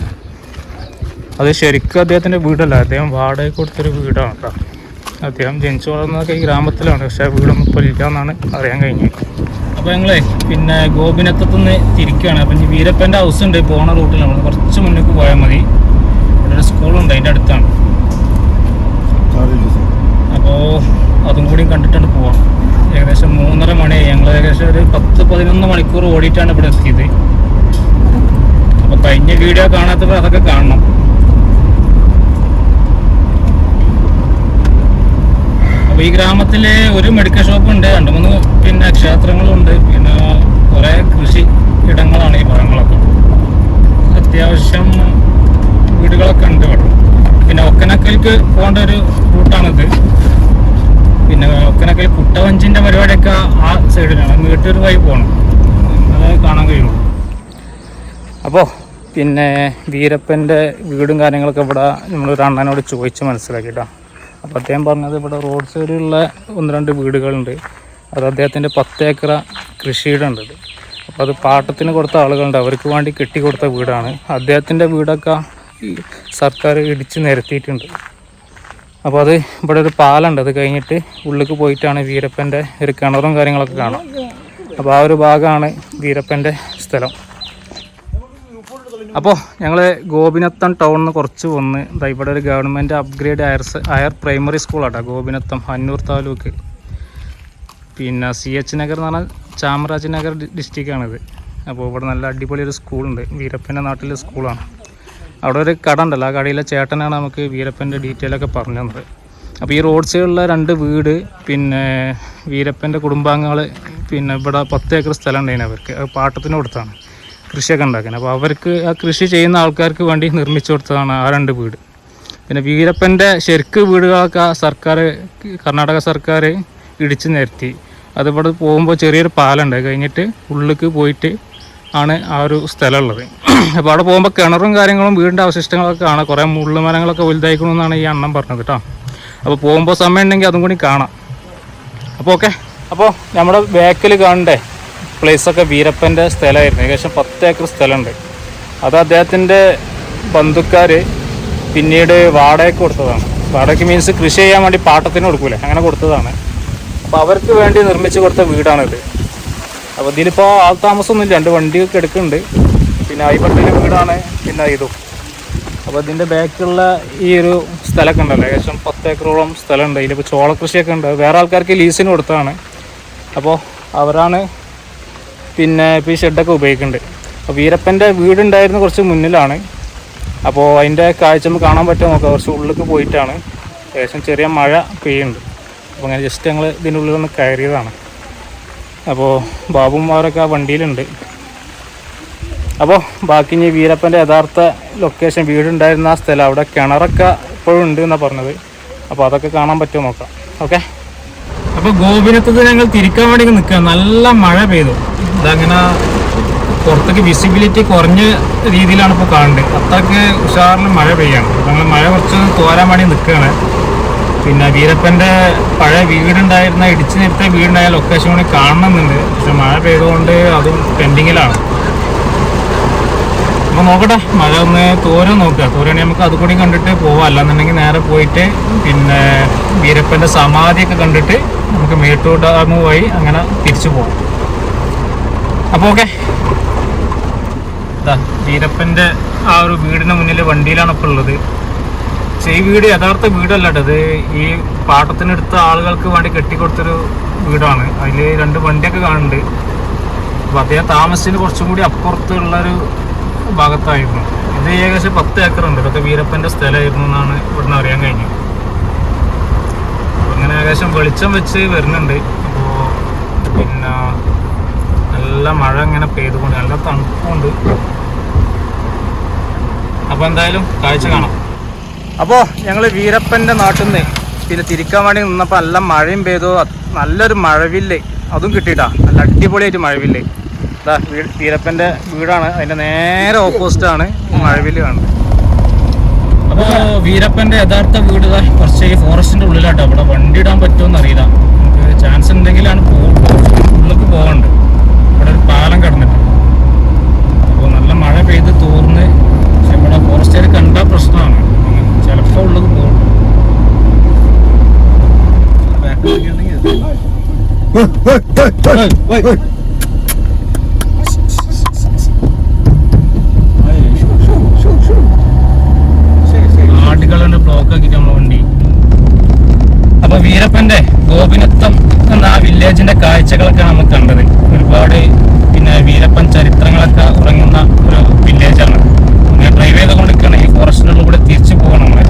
അത് ശരിക്കും അദ്ദേഹത്തിൻ്റെ വീടല്ല, അദ്ദേഹം വാടകയ്ക്ക് കൊടുത്തൊരു വീടാണ് കേട്ടോ. അദ്ദേഹം ജനിച്ചു വളർന്നതൊക്കെ ഈ ഗ്രാമത്തിലാണ്, പക്ഷേ വീടൊന്നും ഇപ്പോൾ ഇല്ല എന്നാണ് അറിയാൻ കഴിഞ്ഞത്. അപ്പോൾ ഞങ്ങളെ പിന്നെ ഗോപിനത്തത്തു നിന്ന് തിരിക്കുകയാണ്. അപ്പം ഇനി വീരപ്പൻ്റെ ഹൗസ് ഉണ്ട് പോണ റൂട്ടിൽ, നമ്മൾ കുറച്ച് മുന്നേക്ക് പോയാൽ മതി. ഇവിടെ ഒരു സ്കൂളുണ്ട്, അതിൻ്റെ അടുത്താണ്. അപ്പോൾ അതും കൂടി കണ്ടിട്ടാണ് പോവാം. ഏകദേശം 3:30 മണിയായി. ഞങ്ങൾ ഏകദേശം ഒരു 10-11 മണിക്കൂർ ഓടിയിട്ടാണ് ഇവിടെ എത്തിയത്. അപ്പോൾ കഴിഞ്ഞ വീഡിയോ കാണാത്തപ്പോൾ അതൊക്കെ കാണണം. അപ്പോൾ ഈ ഗ്രാമത്തിൽ ഒരു മെഡിക്കൽ ഷോപ്പുണ്ട്, 2-3 പിന്നെ ക്ഷേത്രങ്ങളുണ്ട്, പിന്നെ കുറേ കൃഷി ഇടങ്ങളാണ് ഈ ഭാഗങ്ങളൊക്കെ. അത്യാവശ്യം വീടുകളൊക്കെ ഉണ്ട് ഇവിടെ. പിന്നെ ഒക്കനക്കൽക്ക് പോകേണ്ട ഒരു റൂട്ടാണിത്. പിന്നെ ഒക്കനക്കൽ കുട്ടവഞ്ചിൻ്റെ പരിപാടിയൊക്കെ ആ സൈഡിലാണ്, വീട്ടൊരു വഴി പോകണം, അത് കാണാൻ കഴിയുള്ളൂ. അപ്പോൾ പിന്നെ വീരപ്പൻ്റെ വീടും കാര്യങ്ങളൊക്കെ ഇവിടെ നമ്മളൊരു അണ്ണനോട് ചോദിച്ച് മനസ്സിലാക്കിയിട്ടാണ്. അപ്പോൾ അദ്ദേഹം പറഞ്ഞത് ഇവിടെ റോഡ് സൈഡിലുള്ള 1-2 വീടുകളുണ്ട്, അത് അദ്ദേഹത്തിൻ്റെ 10 ഏക്കർ കൃഷിയിടുണ്ട്. അപ്പോൾ അത് പാട്ടത്തിന് കൊടുത്ത ആളുകളുണ്ട്, അവർക്ക് വേണ്ടി കെട്ടിക്കൊടുത്ത വീടാണ്. അദ്ദേഹത്തിൻ്റെ വീടൊക്കെ സർക്കാർ ഇടിച്ച് നിരത്തിയിട്ടുണ്ട്. അപ്പോൾ അത് ഇവിടെ ഒരു പാലുണ്ട്, അത് കഴിഞ്ഞിട്ട് ഉള്ളിലേക്ക് പോയിട്ടാണ് വീരപ്പൻ്റെ ഒരു കിണറും കാര്യങ്ങളൊക്കെ കാണാം. അപ്പോൾ ആ ഒരു ഭാഗമാണ് വീരപ്പൻ്റെ സ്ഥലം. അപ്പോൾ ഞങ്ങൾ ഗോപിനത്തം ടൗണിൽ നിന്ന് കുറച്ച് വന്ന് ഇവിടെ ഒരു government upgrade higher primary സ്കൂളാട്ടോ Gopinatham, അന്നൂർ താലൂക്ക്. പിന്നെ CH നഗർ എന്ന് പറഞ്ഞാൽ ചാമരാജ് നഗർ ഡിസ്ട്രിക്റ്റാണിത്. അപ്പോൾ ഇവിടെ നല്ല അടിപൊളി ഒരു സ്കൂളുണ്ട്, വീരപ്പൻ്റെ നാട്ടിലെ സ്കൂളാണ്. അവിടെ ഒരു കട ഉണ്ടല്ലോ, ആ കടയിലെ ചേട്ടനാണ് നമുക്ക് വീരപ്പൻ്റെ ഡീറ്റെയിലൊക്കെ പറഞ്ഞു തന്നത്. അപ്പോൾ ഈ റോഡ് സൈഡിലുള്ള 2 വീട് പിന്നെ വീരപ്പൻ്റെ കുടുംബാംഗങ്ങൾ പിന്നെ ഇവിടെ 10 ഏക്കർ സ്ഥലം ഉണ്ടായിരുന്നു അവർക്ക്, അത് പാട്ടത്തിന് കൊടുത്താണ് കൃഷിയൊക്കെ ഉണ്ടാക്കുന്നത്. അപ്പോൾ അവർക്ക് ആ കൃഷി ചെയ്യുന്ന ആൾക്കാർക്ക് വേണ്ടി നിർമ്മിച്ചു കൊടുത്തതാണ് ആ 2 വീട്. പിന്നെ വീരപ്പൻ്റെ ശരിക്ക് വീടുകളൊക്കെ കർണാടക സർക്കാർ ഇടിച്ച് നിരത്തി. അതിവിടെ പോകുമ്പോൾ ചെറിയൊരു പാലുണ്ട്, കഴിഞ്ഞിട്ട് ഉള്ളിലേക്ക് പോയിട്ട് ആണ് ആ ഒരു സ്ഥലമുള്ളത്. അപ്പോൾ അവിടെ പോകുമ്പോൾ കിണറും കാര്യങ്ങളും വീടിൻ്റെ അവശിഷ്ടങ്ങളൊക്കെ കാണാം, കുറേ മുള്ളുമരങ്ങളൊക്കെ വലുതായിക്കണമെന്നാണ് ഈ അണ്ണൻ പറഞ്ഞത് കേട്ടോ. അപ്പോൾ പോകുമ്പോൾ സമയം ഉണ്ടെങ്കിൽ അതും കൂടി കാണാം. അപ്പോൾ ഓക്കെ, അപ്പോൾ നമ്മുടെ ബാക്കിൽ കാണണ്ടേ പ്ലേസൊക്കെ വീരപ്പൻ്റെ സ്ഥലമായിരുന്നു. ഏകദേശം 10 ഏക്കർ സ്ഥലമുണ്ട്. അത് അദ്ദേഹത്തിൻ്റെ ബന്ധുക്കാർ പിന്നീട് വാടകയ്ക്ക് കൊടുത്തതാണ്. വാടകയ്ക്ക് മീൻസ് കൃഷി ചെയ്യാൻ വേണ്ടി പാട്ടത്തിന് കൊടുക്കൂലേ, അങ്ങനെ കൊടുത്തതാണ്. അപ്പോൾ അവർക്ക് വേണ്ടി നിർമ്മിച്ച് കൊടുത്ത വീടാണിത്. അപ്പോൾ ഇതിലിപ്പോൾ ആൾ താമസമൊന്നുമില്ല, 2 വണ്ടിയൊക്കെ എടുക്കുന്നുണ്ട്. പിന്നെ അയ്യപ്പൻ്റെ വീടാണ് പിന്നെ ഇതും. അപ്പോൾ ഇതിൻ്റെ ബാക്കിലുള്ള ഈ ഒരു സ്ഥലമൊക്കെ ഉണ്ടല്ലോ, ഏകദേശം 10 ഏക്കറോളം സ്ഥലമുണ്ട്. ഇതിലിപ്പോൾ ചോളകൃഷിയൊക്കെ ഉണ്ട്, വേറെ ആൾക്കാർക്ക് ലീസിന് കൊടുത്തതാണ്. അപ്പോൾ അവരാണ് പിന്നെ ഇപ്പോൾ ഈ ഷെഡൊക്കെ ഉപയോഗിക്കുന്നുണ്ട്. അപ്പോൾ വീരപ്പൻ്റെ വീടുണ്ടായിരുന്ന കുറച്ച് മുന്നിലാണ്. അപ്പോൾ അതിൻ്റെ കാഴ്ച നമുക്ക് കാണാൻ പറ്റുമോ നോക്കാം, കുറച്ച് ഉള്ളിലേക്ക് പോയിട്ടാണ്. ഏകദേശം ചെറിയ മഴ പെയ്യുന്നുണ്ട്. അപ്പോൾ അങ്ങനെ ജസ്റ്റ് ഞങ്ങൾ ഇതിൻ്റെ ഉള്ളിലൊന്ന് കയറിയതാണ്. അപ്പോൾ ബാബും അവരൊക്കെ ആ വണ്ടിയിലുണ്ട്. അപ്പോൾ ബാക്കി ഇനി വീരപ്പൻ്റെ യഥാർത്ഥ ലൊക്കേഷൻ വീടുണ്ടായിരുന്ന ആ സ്ഥലം, അവിടെ കിണറൊക്കെ ഇപ്പോഴും ഉണ്ട് എന്നാണ് പറഞ്ഞത്. അപ്പോൾ അതൊക്കെ കാണാൻ പറ്റുമോ നോക്കാം. ഓക്കെ, അപ്പോൾ ഗോപിനത്തത് ഞങ്ങൾ തിരിക്കാൻ വേണ്ടി നിൽക്കുക. നല്ല മഴ പെയ്തു, അതങ്ങനെ പുറത്തേക്ക് വിസിബിലിറ്റി കുറഞ്ഞ രീതിയിലാണ് ഇപ്പോൾ കാണുന്നത്. അത്രയ്ക്ക് ഉഷാറിൽ മഴ പെയ്യാണ്. ഞങ്ങൾ മഴ കുറച്ച് തോരാൻ വേണ്ടി നിൽക്കുകയാണ്. പിന്നെ വീരപ്പൻ്റെ പഴയ വീടുണ്ടായിരുന്ന ഇടിച്ചു നിരത്തിയ വീടുണ്ടായ ലൊക്കേഷൻ കൂടി കാണണമെന്നുണ്ട്, പക്ഷെ മഴ പെയ്തുകൊണ്ട് അതും പെൻഡിങ്ങിലാണ്. അപ്പോൾ നോക്കട്ടെ, മഴ ഒന്ന് തോരാൻ നോക്കുക. തോരാണെങ്കിൽ നമുക്ക് അതുകൂടി കണ്ടിട്ട് പോവാം. അല്ലാന്നുണ്ടെങ്കിൽ നേരെ പോയിട്ട് പിന്നെ വീരപ്പൻ്റെ സമാധിയൊക്കെ കണ്ടിട്ട് നമുക്ക് മേട്ടൂർ ഡാം വഴി അങ്ങനെ തിരിച്ചു പോകാം. അപ്പോൾ ഓക്കെ, വീരപ്പൻ്റെ ആ ഒരു വീടിന് മുന്നിൽ വണ്ടിയിലാണ് ഇപ്പോൾ ഉള്ളത്. പക്ഷേ ഈ വീട് യഥാർത്ഥ വീടല്ല കേട്ടോ, ഇത് ഈ പാട്ടത്തിനെടുത്ത ആളുകൾക്ക് വേണ്ടി കെട്ടിക്കൊടുത്തൊരു വീടാണ്. അതിൽ 2 വണ്ടിയൊക്കെ കാണുന്നുണ്ട്. അപ്പോൾ അദ്ദേഹം താമസിച്ചതിന് കുറച്ചും കൂടി അപ്പുറത്തുള്ളൊരു ഭാഗത്തായിരുന്നു. ഇത് ഏകദേശം 10 ഏക്കറുണ്ട്. ഇതൊക്കെ വീരപ്പൻ്റെ സ്ഥലമായിരുന്നു എന്നാണ് ഇവിടുന്ന് അറിയാൻ കഴിഞ്ഞത്. അങ്ങനെ ഏകദേശം വെളിച്ചം വെച്ച് വരുന്നുണ്ട്. അപ്പോൾ പിന്നെ നല്ല മഴ ഇങ്ങനെ പെയ്തുകൊണ്ട് നല്ല തണുപ്പുണ്ട്. അപ്പോൾ എന്തായാലും കാഴ്ച കാണാം. അപ്പോൾ ഞങ്ങൾ വീരപ്പൻ്റെ നാട്ടിൽ നിന്ന് പിന്നെ തിരിക്കാൻ വേണ്ടി നിന്നപ്പോൾ നല്ല മഴയും പെയ്തു. നല്ലൊരു മഴവില്ല് അതും കിട്ടിയിട്ടാ, നല്ല അടിപൊളിയായിട്ട് മഴവില്ല്. ഇതാ വീരപ്പൻ്റെ വീടാണ്, അതിൻ്റെ നേരെ ഓപ്പോസിറ്റാണ് മഴവില്ല് കാണുന്നത്. അപ്പോൾ വീരപ്പൻ്റെ യഥാർത്ഥ വീട് കുറച്ച് ഈ ഫോറസ്റ്റിൻ്റെ ഉള്ളിലാട്ടോ. ഇവിടെ വണ്ടി ഇടാൻ പറ്റുമെന്ന് അറിയില്ല. നമുക്ക് ചാൻസ് ഉണ്ടെങ്കിലാണ് ഉള്ളിലേക്ക് പോകേണ്ടത്. ഇവിടെ ഒരു പാലം കിടന്നിട്ട്, അപ്പോൾ നല്ല മഴ പെയ്ത് തോർന്ന്. പക്ഷെ ഇവിടെ ഫോറസ്റ്റുകാർ കണ്ടാൽ പ്രശ്നമാണ്, ചിലപ്പോൾ ഉള്ളത് പോകും. ആടുകളുടെ ബ്ലോക്ക് ആക്കിയിട്ട് നമ്മളെ വണ്ടി. അപ്പൊ വീരപ്പന്റെ ഗോപിനത്തം എന്ന ആ വില്ലേജിന്റെ കാഴ്ചകളൊക്കെ നമുക്ക് കണ്ടത്. ഒരുപാട് പിന്നെ വീരപ്പൻ ചരിത്രങ്ങളൊക്കെ ഉറങ്ങുന്ന ഒരു വില്ലേജാണ്. അങ്ങനെ ഡ്രൈവ് ചെയ്തുകൊണ്ടിരിക്കുകയാണ്. ഈ ഫോറസ്റ്റിനുള്ളിൽ കൂടെ തിരിച്ചു പോകണം നമ്മള്.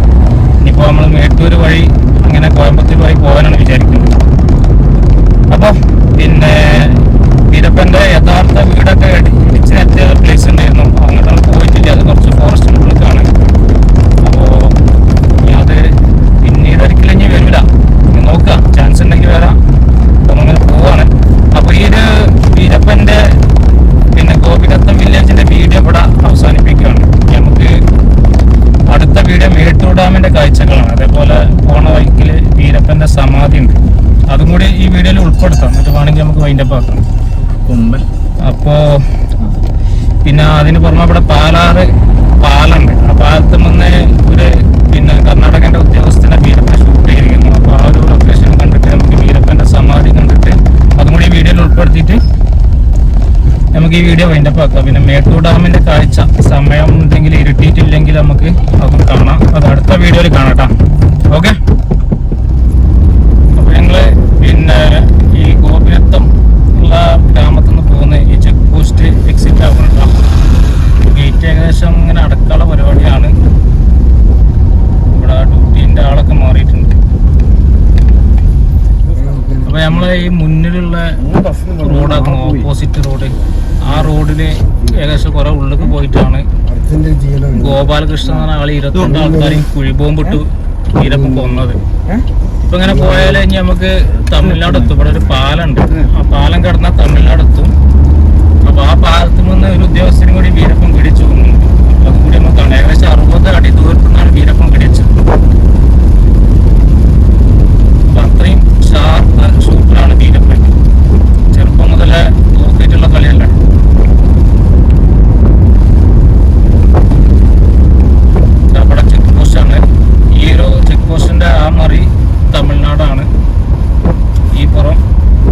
ഇനിയിപ്പോൾ നമ്മൾ മേട്ടൂർ വഴി അങ്ങനെ കോയമ്പത്തൂർ വഴി പോകാനാണ് വിചാരിക്കുന്നത്. അപ്പോൾ പിന്നെ വീരപ്പന്റെ യഥാർത്ഥ വീടൊക്കെ ഇടിച്ച് നിരത്തിയ പ്ലേസ് ഉണ്ടായിരുന്നു. അങ്ങോട്ടാണ് പോയിട്ടില്ല, അത് കുറച്ച് ഫോറസ്റ്റിനുള്ളിലേക്കാണ്. അപ്പോൾ അത് പിന്നീട് ഒരിക്കലും ഇനി വരില്ല, നോക്കാം, ചാൻസ് ഉണ്ടെങ്കിൽ വരാം. അപ്പം അങ്ങനെ പോവാണ്. അപ്പോൾ ഈ ഒരു വീരപ്പന്റെ പിന്നെ ഗോപിനത്തം വില്ലേജിന്റെ വീഡിയോ ഇവിടെ അവസാനിപ്പിക്കുകയാണ്. നമുക്ക് അടുത്ത വീഡിയോ മേട്ടൂർ ഡാമിന്റെ കാഴ്ചകളാണ്. അതേപോലെ പോണ വഴിക്കിൽ വീരപ്പന്റെ സമാധി ഉണ്ട്, അതും കൂടി ഈ വീഡിയോയിൽ ഉൾപ്പെടുത്താം. എന്നിട്ട് വേണമെങ്കിൽ നമുക്ക് വൈൻഡപ്പ് ആക്കാം. കൊമ്പൻ. അപ്പോൾ പിന്നെ അതിന് പുറമെ ഇവിടെ പാലുണ്ട്. ആ പാലത്തിൽ നിന്ന് ഒരു പിന്നെ കർണാടകന്റെ ഉദ്യോഗസ്ഥനെ വീരപ്പൻ ഷൂട്ട് ചെയ്തിരിക്കുന്നു. അപ്പോൾ ആ ഒരു ലൊക്കേഷൻ കണ്ടിട്ട് നമുക്ക് വീരപ്പന്റെ സമാധി കണ്ടിട്ട് അതും കൂടി ഈ വീഡിയോയിൽ ഉൾപ്പെടുത്തിയിട്ട് നമുക്ക് ഈ വീഡിയോ വൈൻഡപ്പ് ആക്കാം. പിന്നെ മേട്ടൂർ ഡാമിന്റെ കാഴ്ച സമയം ഉണ്ടെങ്കിൽ ഇരുട്ടിയിട്ടില്ലെങ്കിൽ നമുക്ക് അതും കാണാം. അത് അടുത്ത വീഡിയോയിൽ കാണാം കേട്ടോ. ഓക്കെ, അപ്പോൾ ഞങ്ങള് പിന്നെ ഈ ഗോപിനത്തം ഉള്ള ഗ്രാമത്തിൽ നിന്ന് പോകുന്ന ഈ ചെക്ക് പോസ്റ്റ് എക്സിറ്റ് ആകുന്നുണ്ടോ. ഗേറ്റ് ഏകദേശം ഇങ്ങനെ അടക്കാനുള്ള പരിപാടിയാണ്. ഇവിടെ ഡ്യൂട്ടീൻ്റെ ആളൊക്കെ മാറിയിട്ടുണ്ട്. അപ്പോൾ നമ്മളെ ഈ മുന്നിലുള്ള റോഡാണ് ഓപ്പോസിറ്റ് റോഡ്. ആ റോഡില് ഏകദേശം കുറെ ഉള്ളിലേക്ക് പോയിട്ടാണ് ഗോപാലകൃഷ്ണൻ എന്ന ആൾ 22 ആൾക്കാരെയും കുഴിബോംബിട്ട് വീരപ്പൻ കൊന്നത്. ഇപ്പൊ ഇങ്ങനെ പോയാൽ ഇനി നമുക്ക് തമിഴ്നാട് എത്തും. ഇവിടെ ഒരു പാലമുണ്ട്, ആ പാലം കടന്നാൽ തമിഴ്നാട് എത്തും. അപ്പൊ ആ പാലത്തിൽ നിന്ന് ഒരു ഉദ്യോഗസ്ഥനും കൂടി വീരപ്പൻ പിടിച്ചു കൊന്നുണ്ട്. അതും കൂടി നമുക്ക് കാണാം. ഏകദേശം 60 അടി ദൂരത്തു നിന്നാണ് വീരപ്പൻ പിടിച്ചത്. അപ്പൊ അത്രയും ഷാർപ്പ് ഷൂട്ടറാണ് വീരപ്പൻ. ചെറുപ്പം മുതലേ നോക്കിയിട്ടുള്ള കളിയല്ല. അവിടെ ചെക്ക് പോസ്റ്റാണ്. ഈ ഒരു ചെക്ക് പോസ്റ്റിന്റെ ആ മറി തമിഴ്നാടാണ്, ഈ പുറം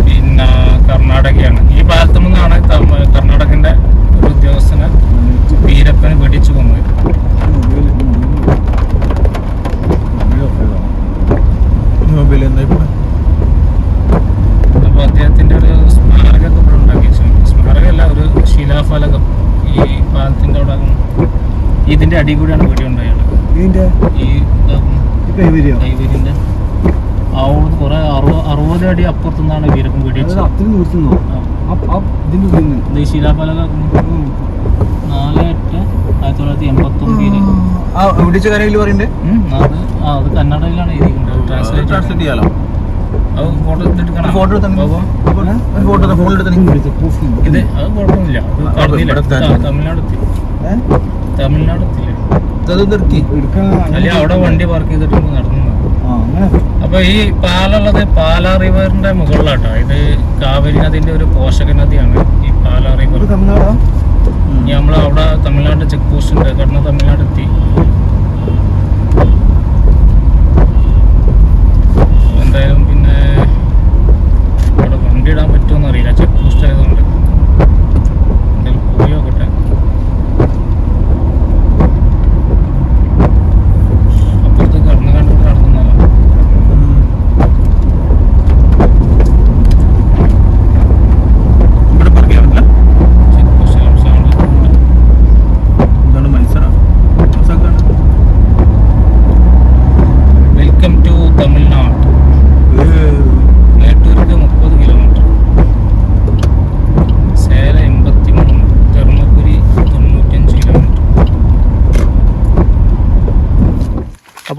പിന്നെ കർണാടകയാണ്. ഈ പാലത്തു നിന്നാണ് കർണാടകന്റെ ഒരു ഉദ്യോഗസ്ഥനെ വീരപ്പന് വെടിച്ചു കൊന്നത്. അപ്പൊ അദ്ദേഹത്തിന്റെ ഒരു സ്മാരകം ഇവിടെ ഉണ്ടാക്കി. സ്മാരകമല്ല, ഒരു ശിലാഫലകം ഈ പാലത്തിന്റെ അവിടെ. ഇതിന്റെ അടി കൂടിയാണ് വീഡിയോ ഉണ്ടായത്. ഈ കൈവരിന്റെ അവിടെ കുറെ 60 അടി അപ്പുറത്തുനിന്നാണ് വീരപ്പൻ വെടിവെച്ചത്. ശിലാഫലകം 4/8/1989. അത് കന്നഡയിലാണ് എഴുതിയിരിക്കുന്നത്. ട്രാൻസ്ലേറ്റ് ചെയ്യാലോ. അത് ഫോട്ടോ എടുക്കണം. ഇത് അത് കുഴപ്പമില്ല, അത് കടന്നില്ല. തമിഴ്നാട് എത്തില്ലേ, അല്ലെ അവിടെ വണ്ടി പാർക്ക് ചെയ്തിട്ട് നടന്നു. അപ്പൊ ഈ പാലുള്ളത് പാലാ റിവറിന്റെ മുകളിലാട്ടോ. ഇത് കാവേരി നദിന്റെ ഒരു പോഷക നദിയാണ് ഈ പാലാ റിവർ. നമ്മൾ അവിടെ തമിഴ്നാട് ചെക്ക് പോസ്റ്റ് ഉണ്ട്, കടന്ന് തമിഴ്നാട് എത്തി. എന്തായാലും പിന്നെ അവിടെ വണ്ടി ഇടാൻ പറ്റുമെന്ന് അറിയില്ല, ചെക്ക് പോസ്റ്റ് ആയതുകൊണ്ട്.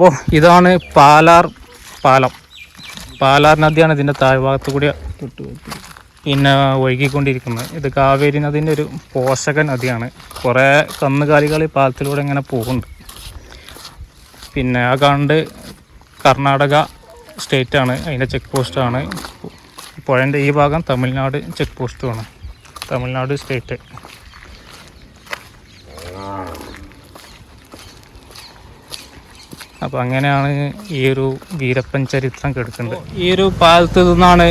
അപ്പോൾ ഇതാണ് പാലാർ പാലം. പാലാർ നദിയാണ് ഇതിൻ്റെ താഴ്ഭാഗത്ത് കൂടി പിന്നെ ഒഴുകിക്കൊണ്ടിരിക്കുന്നത്. ഇത് കാവേരി നദീൻ്റെ ഒരു പോഷക നദിയാണ്. കുറേ കന്നുകാലികൾ ഈ പാലത്തിലൂടെ ഇങ്ങനെ പോകുന്നുണ്ട്. പിന്നെ ആ കാണുന്നത് കർണാടക സ്റ്റേറ്റാണ്, അതിൻ്റെ ചെക്ക് പോസ്റ്റാണ്. പുഴൻ്റെ ഈ ഭാഗം തമിഴ്നാട് ചെക്ക് പോസ്റ്റുമാണ്, തമിഴ്നാട് സ്റ്റേറ്റ്. അപ്പോൾ അങ്ങനെയാണ് ഈ ഒരു വീരപ്പൻ ചരിത്രം കിടക്കുന്നത്. ഈ ഒരു പാലത്ത് നിന്നാണ്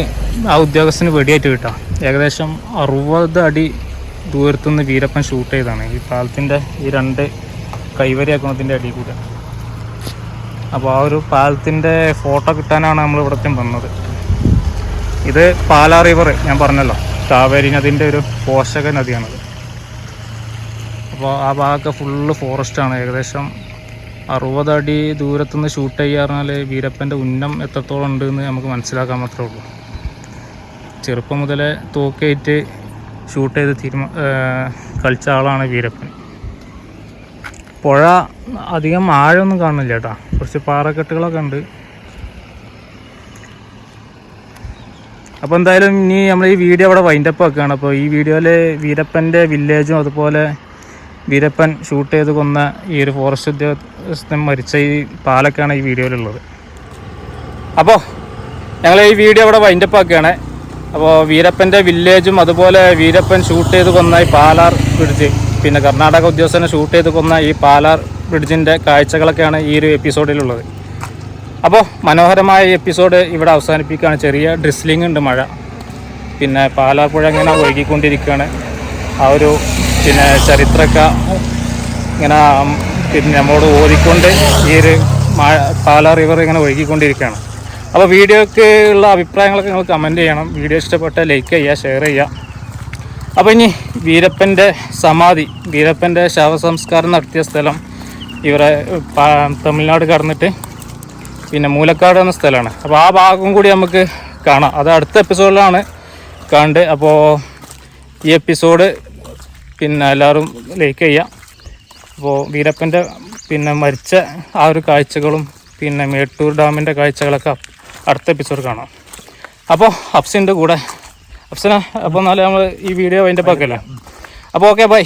ആ ഉദ്യോഗസ്ഥന് വെടിയേറ്റ് കിട്ടുക. ഏകദേശം 60 അടി ദൂരത്തുനിന്ന് വീരപ്പൻ ഷൂട്ട് ചെയ്തതാണ് ഈ പാലത്തിൻ്റെ ഈ 2 കൈവരിയാക്കുന്നതിൻ്റെ അടിയിൽ കൂടെ. അപ്പോൾ ആ ഒരു പാലത്തിൻ്റെ ഫോട്ടോ കിട്ടാനാണ് നമ്മൾ ഇവിടത്തേം വന്നത്. ഇത് പാലാ റിവർ, ഞാൻ പറഞ്ഞല്ലോ കാവേരി നദിൻ്റെ ഒരു പോഷക നദിയാണത്. അപ്പോൾ ആ ഭാഗമൊക്കെ ഫുള്ള് ഫോറസ്റ്റാണ്. ഏകദേശം 60 അടി ദൂരത്തുനിന്ന് ഷൂട്ട് ചെയ്യുക പറഞ്ഞാൽ വീരപ്പൻ്റെ ഉന്നം എത്രത്തോളം ഉണ്ടെന്ന് നമുക്ക് മനസ്സിലാക്കാൻ മാത്രമേ ഉള്ളൂ. ചെറുപ്പം മുതലേ തോക്കേറ്റ് ഷൂട്ട് ചെയ്ത് കളിച്ച ആളാണ് വീരപ്പൻ. പുഴ അധികം ആഴമൊന്നും കാണുന്നില്ല കേട്ടോ, കുറച്ച് പാറക്കെട്ടുകളൊക്കെ ഉണ്ട്. അപ്പോൾ എന്തായാലും ഇനി നമ്മൾ ഈ വീഡിയോ അവിടെ വൈൻഡപ്പ് ആക്കുകയാണ്. അപ്പോൾ ഈ വീഡിയോയിൽ വീരപ്പൻ്റെ വില്ലേജും അതുപോലെ വീരപ്പൻ ഷൂട്ട് ചെയ്ത് കൊന്ന ഈ ഒരു ഫോറസ്റ്റ് ഉദ്യോഗസ്ഥൻ മരിച്ച ഈ പാലൊക്കെയാണ് ഈ വീഡിയോയിലുള്ളത്. അപ്പോൾ ഞങ്ങൾ ഈ വീഡിയോ അവിടെ വൈൻഡപ്പ് ആക്കുകയാണ്. അപ്പോൾ വീരപ്പൻ്റെ വില്ലേജും അതുപോലെ വീരപ്പൻ ഷൂട്ട് ചെയ്ത് കൊന്ന ഈ പാലാർ ബ്രിഡ്ജ്, പിന്നെ കർണാടക ഉദ്യോഗസ്ഥനെ ഷൂട്ട് ചെയ്ത് കൊന്ന ഈ പാലാർ ബ്രിഡ്ജിൻ്റെ കാഴ്ചകളൊക്കെയാണ് ഈ ഒരു എപ്പിസോഡിലുള്ളത്. അപ്പോൾ മനോഹരമായ ഈ എപ്പിസോഡ് ഇവിടെ അവസാനിപ്പിക്കുകയാണ്. ചെറിയ ഡ്രിസ്ലിംഗ് ഉണ്ട്, മഴ. പിന്നെ പാലാർ പുഴ ഇങ്ങനെ ഒഴുകിക്കൊണ്ടിരിക്കുകയാണ്. ആ ഒരു പിന്നെ ചരിത്രമൊക്കെ ഇങ്ങനെ പിന്നെ നമ്മളോട് ഓതിക്കൊണ്ട് ഈ ഒരു പാലാ റിവർ ഇങ്ങനെ ഒഴുകിക്കൊണ്ടിരിക്കുകയാണ്. അപ്പോൾ വീഡിയോക്ക് ഉള്ള അഭിപ്രായങ്ങളൊക്കെ നിങ്ങൾ കമൻറ്റ് ചെയ്യണം. വീഡിയോ ഇഷ്ടപ്പെട്ട ലൈക്ക് ചെയ്യുക, ഷെയർ ചെയ്യുക. അപ്പോൾ ഇനി വീരപ്പൻ്റെ സമാധി, വീരപ്പൻ്റെ ശവസംസ്കാരം നടത്തിയ സ്ഥലം ഇവരെ തമിഴ്നാട് കടന്നിട്ട് പിന്നെ മൂലക്കാട് എന്ന സ്ഥലമാണ്. അപ്പോൾ ആ ഭാഗം കൂടി നമുക്ക് കാണാം. അത് അടുത്ത എപ്പിസോഡിലാണ് കണ്ട്. അപ്പോൾ ഈ എപ്പിസോഡ് പിന്നെ എല്ലാവരും ലൈക്ക് ചെയ്യുക. അപ്പോൾ വീരപ്പൻ്റെ പിന്നെ മരിച്ച ആ ഒരു കാഴ്ചകളും പിന്നെ മേട്ടൂർ ഡാമിൻ്റെ കാഴ്ചകളൊക്കെ അടുത്ത എപ്പിസോഡ് കാണാം. അപ്പോൾ അഫ്സിൻ്റെ കൂടെ അഫ്സന, അപ്പോൾ എന്നാലും നമ്മൾ ഈ വീഡിയോ അതിൻ്റെ പക്കല്ലേ. അപ്പോൾ ഓക്കെ, ബൈ.